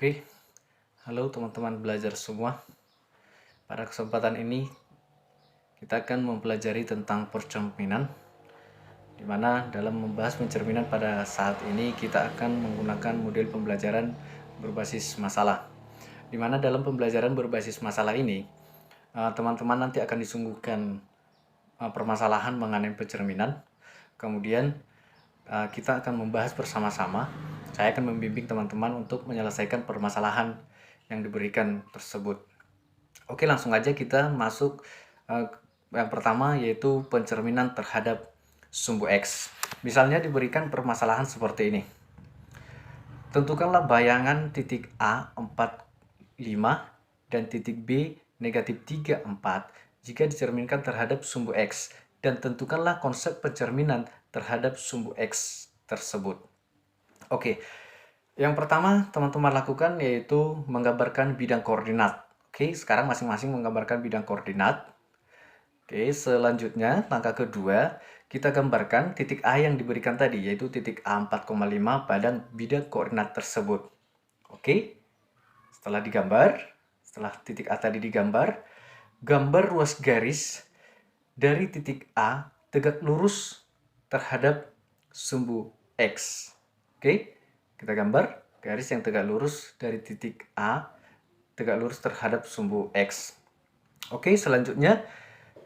Oke, halo teman-teman belajar semua. Pada kesempatan ini kita akan mempelajari tentang percerminan, di mana dalam membahas pencerminan pada saat ini kita akan menggunakan model pembelajaran berbasis masalah. Di mana dalam pembelajaran berbasis masalah ini, teman-teman nanti akan disuguhkan permasalahan mengenai pencerminan. Kemudian kita akan membahas bersama-sama. Saya akan membimbing teman-teman untuk menyelesaikan permasalahan yang diberikan tersebut. Oke, langsung aja kita masuk yang pertama, yaitu pencerminan terhadap sumbu X. Misalnya diberikan permasalahan seperti ini. Tentukanlah bayangan titik A 4, 5 dan titik B negatif 3, 4 jika dicerminkan terhadap sumbu X, dan tentukanlah konsep pencerminan terhadap sumbu X tersebut. Oke, yang pertama teman-teman lakukan yaitu menggambarkan bidang koordinat. Oke, sekarang masing-masing menggambarkan bidang koordinat. Oke, selanjutnya langkah kedua, kita gambarkan titik A yang diberikan tadi, yaitu titik A 4,5 pada bidang koordinat tersebut. Oke, setelah titik A tadi digambar, gambar ruas garis dari titik A tegak lurus terhadap sumbu X. Oke, kita gambar garis yang tegak lurus dari titik A tegak lurus terhadap sumbu X. Oke, selanjutnya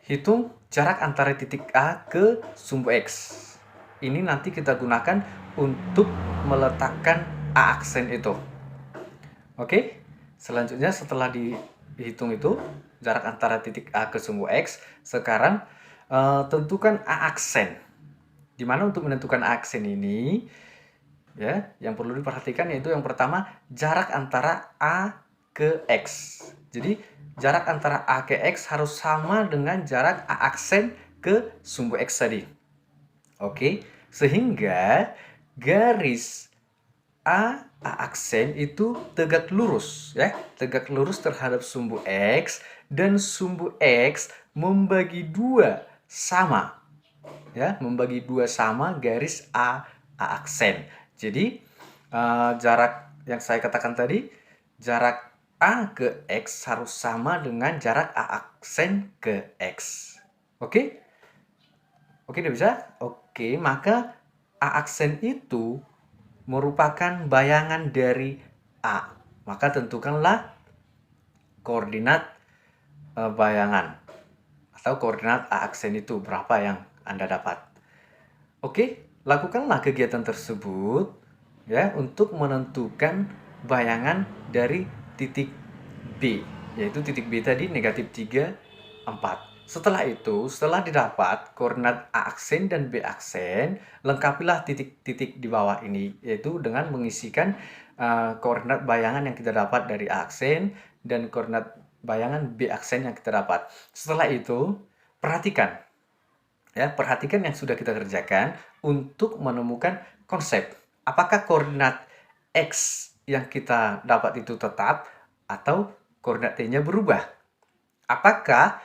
hitung jarak antara titik A ke sumbu X. Ini nanti kita gunakan untuk meletakkan A aksen itu. Oke, selanjutnya setelah dihitung itu jarak antara titik A ke sumbu X, sekarang tentukan A aksen. Dimana untuk menentukan A aksen ini, ya, yang perlu diperhatikan yaitu yang pertama jarak antara A ke X. Jadi jarak antara A ke X harus sama dengan jarak A aksen ke sumbu X tadi. Oke, sehingga garis A aksen itu tegak lurus, ya, tegak lurus terhadap sumbu X, dan sumbu X membagi dua sama, ya, membagi dua sama garis A aksen. Jadi jarak yang saya katakan tadi, jarak A ke X harus sama dengan jarak A aksen ke X. Oke? Oke, udah bisa? Oke, maka A aksen itu merupakan bayangan dari A. Maka tentukanlah koordinat bayangan atau koordinat A aksen itu berapa yang Anda dapat. Oke, lakukanlah kegiatan tersebut ya untuk menentukan bayangan dari titik B, yaitu titik B tadi negatif 3, 4. Setelah itu, setelah didapat koordinat A aksen dan B aksen, lengkapilah titik-titik di bawah ini, yaitu dengan mengisikan koordinat bayangan yang kita dapat dari A aksen dan koordinat bayangan B aksen yang kita dapat. Setelah itu, perhatikan. Ya, perhatikan yang sudah kita kerjakan untuk menemukan konsep. Apakah koordinat X yang kita dapat itu tetap atau koordinat T-nya berubah? Apakah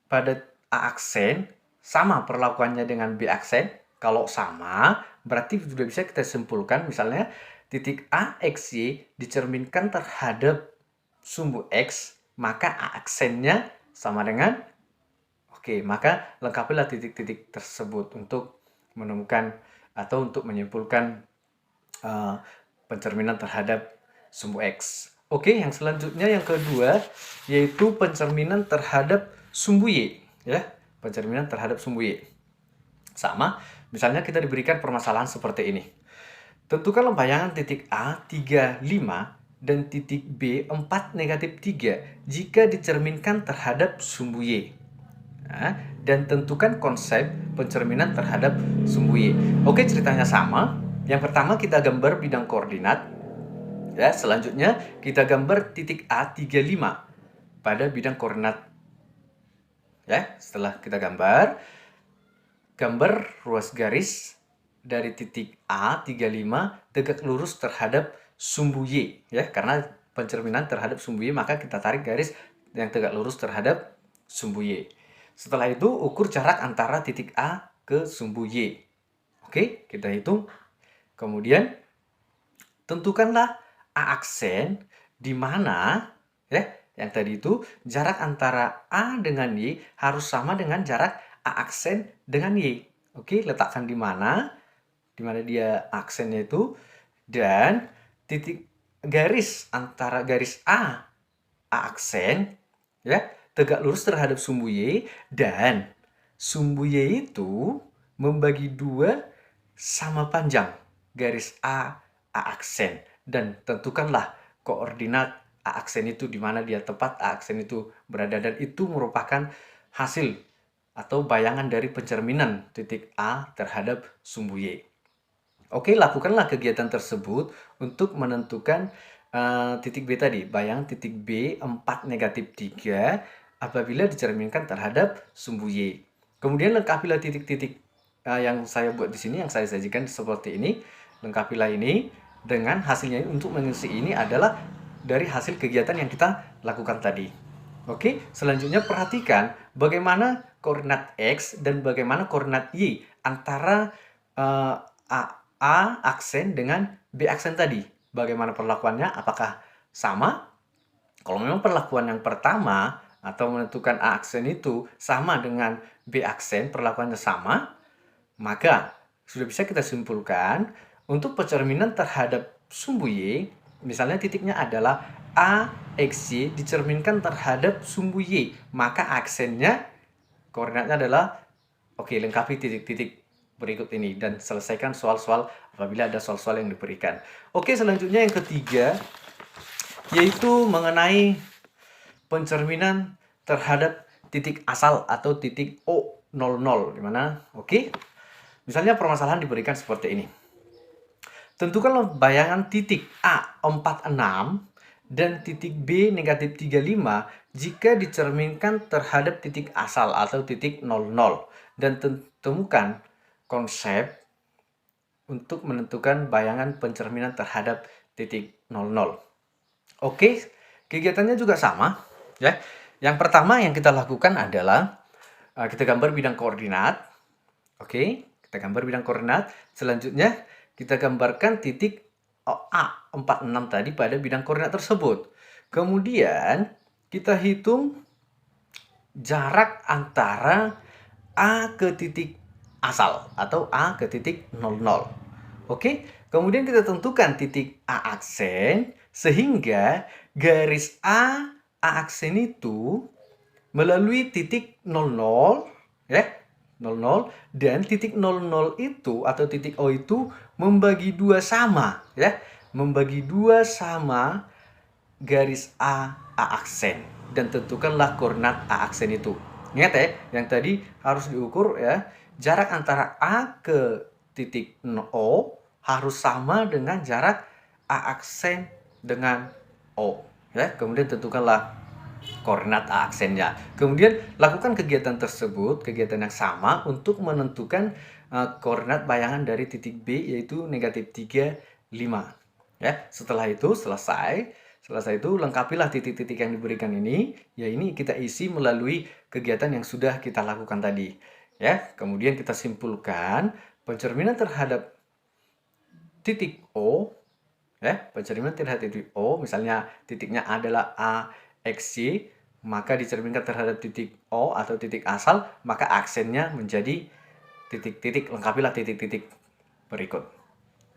pada A aksen sama perlakuannya dengan B aksen? Kalau sama, berarti sudah bisa kita simpulkan misalnya titik A, X, Y dicerminkan terhadap sumbu X, maka A aksennya sama dengan. Oke, maka lengkapilah titik-titik tersebut untuk menemukan atau untuk menyimpulkan pencerminan terhadap sumbu X. Oke, yang selanjutnya yang kedua yaitu pencerminan terhadap sumbu Y, ya. Pencerminan terhadap sumbu Y. Sama, misalnya kita diberikan permasalahan seperti ini. Tentukanlah bayangan titik A 3, 5 dan titik B 4, negatif 3 jika dicerminkan terhadap sumbu Y. Nah, dan tentukan konsep pencerminan terhadap sumbu Y. Oke, ceritanya sama. Yang pertama kita gambar bidang koordinat. Ya, selanjutnya kita gambar titik A 35 pada bidang koordinat. Ya, setelah kita gambar ruas garis dari titik A 35 tegak lurus terhadap sumbu Y, ya. Karena pencerminan terhadap sumbu Y, maka kita tarik garis yang tegak lurus terhadap sumbu Y. Setelah itu ukur jarak antara titik A ke sumbu Y. Oke, kita hitung. Kemudian tentukanlah A aksen di mana ya yang tadi itu jarak antara A dengan Y harus sama dengan jarak A aksen dengan Y. Oke, letakkan di mana dia aksennya itu, dan titik garis antara garis A aksen ya tegak lurus terhadap sumbu Y, dan sumbu Y itu membagi dua sama panjang garis A aksen, dan tentukanlah koordinat A aksen itu di mana dia tepat A aksen itu berada, dan itu merupakan hasil atau bayangan dari pencerminan titik A terhadap sumbu Y. Oke, lakukanlah kegiatan tersebut untuk menentukan titik B tadi, bayang titik B 4 negatif 3 apabila dicerminkan terhadap sumbu Y. Kemudian lengkapilah titik-titik yang saya buat di sini, yang saya sajikan seperti ini. Lengkapilah ini dengan hasilnya. Untuk mengisi ini adalah dari hasil kegiatan yang kita lakukan tadi. Oke, selanjutnya perhatikan bagaimana koordinat X dan bagaimana koordinat Y antara A aksen dengan B aksen tadi. Bagaimana perlakuannya? Apakah sama? Kalau memang perlakuan yang pertama atau menentukan A aksen itu sama dengan B aksen, perlakuannya sama, maka sudah bisa kita simpulkan untuk pencerminan terhadap sumbu Y, misalnya titiknya adalah A XY dicerminkan terhadap sumbu Y, maka aksennya koordinatnya adalah, oke, lengkapi titik-titik berikut ini dan selesaikan soal-soal apabila ada soal-soal yang diberikan. Oke, selanjutnya yang ketiga yaitu mengenai pencerminan terhadap titik asal atau titik O00, di mana misalnya permasalahan diberikan seperti ini. Tentukanlah bayangan titik A 46 dan titik B negatif 35 jika dicerminkan terhadap titik asal atau titik 00, dan temukan konsep untuk menentukan bayangan pencerminan terhadap titik 00. Oke, kegiatannya juga sama ya. Yang pertama yang kita lakukan adalah kita gambar bidang koordinat. Oke, kita gambar bidang koordinat. Selanjutnya kita gambarkan titik A46 tadi pada bidang koordinat tersebut. Kemudian kita hitung jarak antara A ke titik asal atau A ke titik 00. Oke, kemudian kita tentukan titik A aksen sehingga garis A aksen itu melalui titik 00 ya, 00, dan titik 00 itu atau titik O itu membagi dua sama ya, membagi dua sama garis A aksen, dan tentukanlah koordinat A aksen itu. Ingat ya, yang tadi harus diukur ya, jarak antara A ke titik O harus sama dengan jarak A aksen dengan O ya. Kemudian tentukanlah koordinat A aksennya. Kemudian lakukan kegiatan tersebut, kegiatan yang sama untuk menentukan koordinat bayangan dari titik B yaitu negatif 3, 5 ya. Setelah itu selesai itu lengkapilah titik-titik yang diberikan ini. Ya, ini kita isi melalui kegiatan yang sudah kita lakukan tadi ya. Kemudian kita simpulkan pencerminan terhadap titik O ya, pencerminan terhadap titik O, misalnya titiknya adalah A XY, maka dicerminkan terhadap titik O atau titik asal, maka aksennya menjadi titik-titik. Lengkapilah titik-titik berikut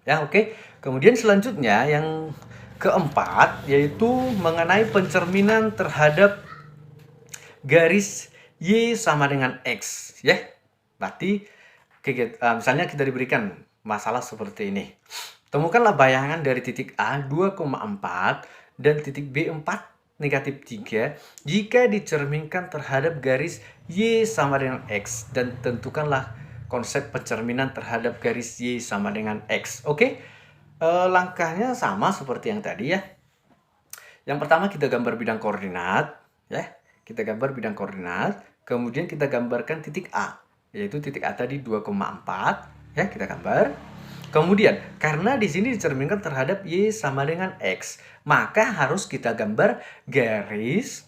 ya. Oke, kemudian selanjutnya yang keempat yaitu mengenai pencerminan terhadap garis Y sama dengan X ya. Berarti misalnya kita diberikan masalah seperti ini. Temukanlah bayangan dari titik A 2,4 dan titik B 4 negatif 3 jika dicerminkan terhadap garis Y sama dengan X, dan tentukanlah konsep pencerminan terhadap garis Y sama dengan X. Oke, langkahnya sama seperti yang tadi ya. Yang pertama kita gambar bidang koordinat ya. Kita gambar bidang koordinat, kemudian kita gambarkan titik A, yaitu titik A tadi 2,4 ya, kita gambar. Kemudian karena di sini dicerminkan terhadap Y sama dengan X, maka harus kita gambar garis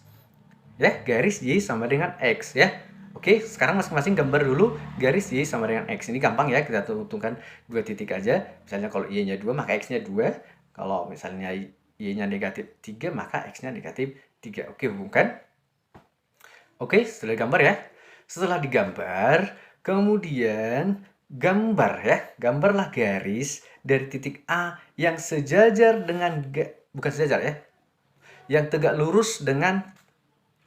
ya, garis Y sama dengan X ya. Oke, sekarang masing-masing gambar dulu garis Y sama dengan X. Ini gampang ya, kita tentukan dua titik aja. Misalnya kalau Y-nya 2, maka X-nya 2. Kalau misalnya Y-nya negatif 3, maka X-nya negatif 3. Oke, hubungkan. Oke, setelah gambar ya. Setelah digambar, kemudian gambar ya. Gambarlah garis dari titik A yang sejajar dengan, bukan sejajar ya, yang tegak lurus dengan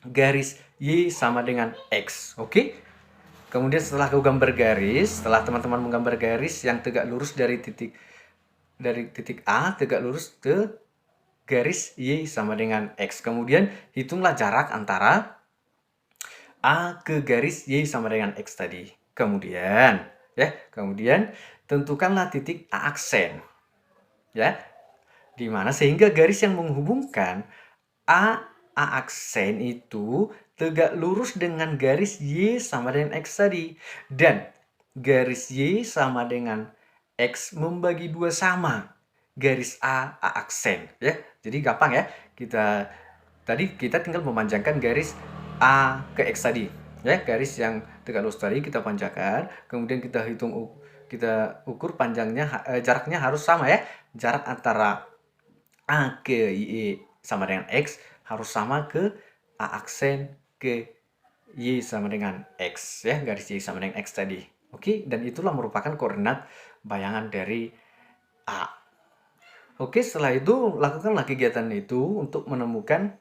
garis Y sama dengan X. Oke? Kemudian setelah kau gambar garis, setelah teman-teman menggambar garis yang tegak lurus dari titik A tegak lurus ke garis Y sama dengan X. Kemudian hitunglah jarak antara A ke garis Y sama dengan X tadi. Kemudian tentukanlah titik A aksen. Ya. Di mana sehingga garis yang menghubungkan A aksen itu tegak lurus dengan garis Y sama dengan X tadi. Dan garis Y sama dengan X membagi dua sama garis A aksen ya. Jadi gampang ya. Kita tinggal memanjangkan garis A ke X tadi. Ya, garis yang tegak lurus tadi kita panjangkan, kemudian kita ukur panjangnya, jaraknya harus sama ya. Jarak antara A ke Y sama dengan X harus sama ke A aksen ke Y sama dengan X ya, garis Y sama dengan X tadi. Oke, dan itulah merupakan koordinat bayangan dari A. Oke, setelah itu lakukanlah kegiatan itu untuk menemukan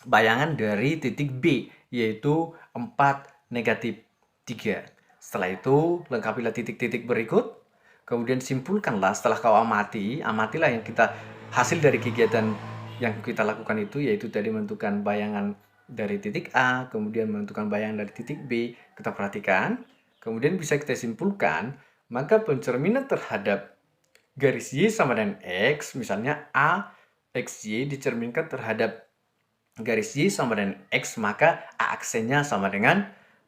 bayangan dari titik B, yaitu 4 negatif 3. Setelah itu lengkapilah titik-titik berikut, kemudian simpulkanlah setelah kau amatilah yang kita hasil dari kegiatan yang kita lakukan itu, yaitu tadi menentukan bayangan dari titik A, kemudian menentukan bayangan dari titik B, kita perhatikan, kemudian bisa kita simpulkan, maka pencerminan terhadap garis Y sama dengan X, misalnya A XY dicerminkan terhadap garis Y sama dengan X, maka A aksennya sama dengan,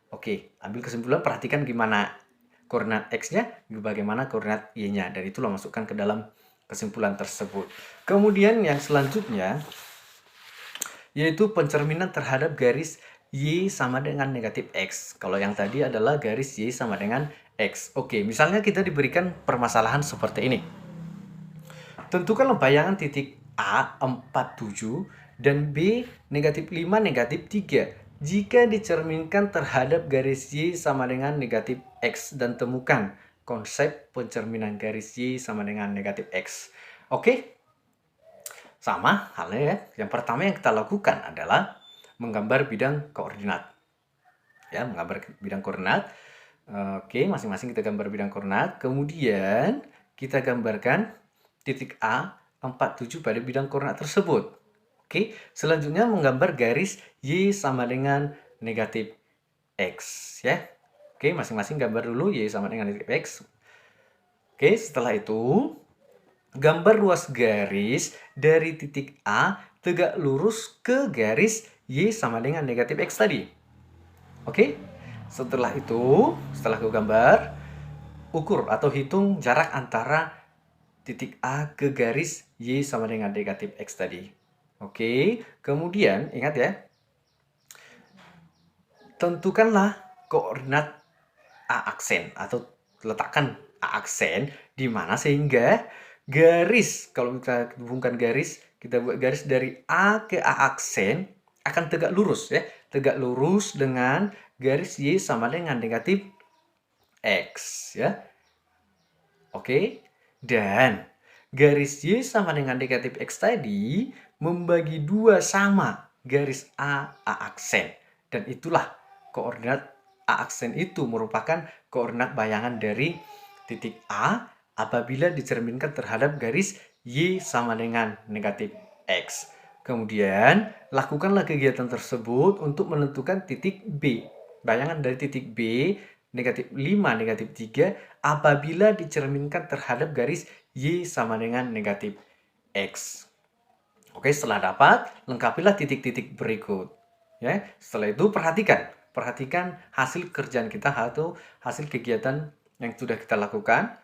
oke, ambil kesimpulan, perhatikan gimana koordinat X-nya, bagaimana koordinat Y-nya, dan itulah masukkan ke dalam kesimpulan tersebut. Kemudian yang selanjutnya, yaitu pencerminan terhadap garis Y sama dengan negatif X. Kalau yang tadi adalah garis Y sama dengan X. Oke, misalnya kita diberikan permasalahan seperti ini. Tentukanlah bayangan titik A 47 dan B negatif 5 negatif 3 jika dicerminkan terhadap garis Y sama dengan negatif X, dan temukan konsep pencerminan garis Y sama dengan negatif X. Oke? Sama halnya ya. Yang pertama yang kita lakukan adalah menggambar bidang koordinat. Ya, menggambar bidang koordinat. Oke, masing-masing kita gambar bidang koordinat. Kemudian kita gambarkan titik A 47 pada bidang koordinat tersebut. Oke, selanjutnya menggambar garis Y sama dengan negatif X ya. Oke, masing-masing gambar dulu Y sama dengan negatif X. Oke, setelah itu gambar ruas garis dari titik A tegak lurus ke garis Y sama dengan negatif X tadi. Oke, setelah kau gambar, ukur atau hitung jarak antara titik A ke garis Y sama dengan negatif X tadi. Oke, kemudian ingat ya, tentukanlah koordinat A aksen atau letakkan A aksen di mana sehingga garis, kalau kita hubungkan garis, kita buat garis dari A ke A aksen akan tegak lurus ya, tegak lurus dengan garis Y sama dengan negatif X ya. Oke, dan garis Y sama dengan negatif X tadi membagi dua sama garis A aksen, dan itulah koordinat A aksen itu merupakan koordinat bayangan dari titik A apabila dicerminkan terhadap garis Y sama dengan negatif X. Kemudian lakukanlah kegiatan tersebut untuk menentukan titik B. Bayangan dari titik B negatif 5 negatif 3 apabila dicerminkan terhadap garis Y sama dengan negatif X. Oke, setelah dapat, lengkapilah titik-titik berikut. Ya, setelah itu perhatikan hasil kerjaan kita atau hasil kegiatan yang sudah kita lakukan.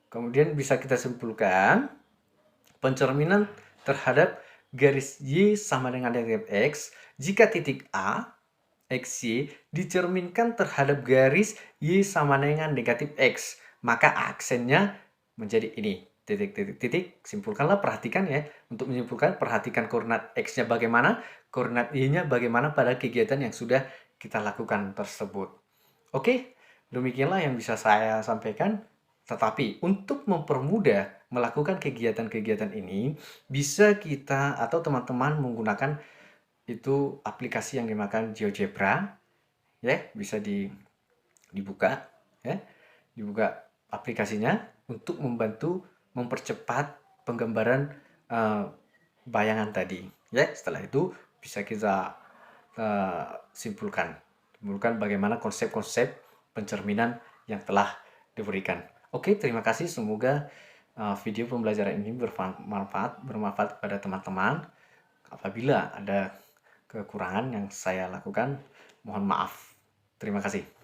Kemudian bisa kita simpulkan pencerminan terhadap garis Y sama dengan negatif X jika titik A XY dicerminkan terhadap garis Y sama dengan negatif X, maka aksennya menjadi ini. titik, simpulkanlah, perhatikan ya. Untuk menyimpulkan, perhatikan koordinat X-nya bagaimana, koordinat Y-nya bagaimana pada kegiatan yang sudah kita lakukan tersebut. Oke, demikianlah yang bisa saya sampaikan. Tetapi untuk mempermudah melakukan kegiatan-kegiatan ini, bisa kita atau teman-teman menggunakan itu aplikasi yang dinamakan GeoGebra, ya, bisa dibuka, ya, dibuka aplikasinya untuk membantu mempercepat penggambaran bayangan tadi. Ya, setelah itu bisa kita simpulkan bagaimana konsep-konsep pencerminan yang telah diberikan. Oke, terima kasih. Semoga video pembelajaran ini bermanfaat pada teman-teman. Apabila ada kekurangan yang saya lakukan, mohon maaf. Terima kasih.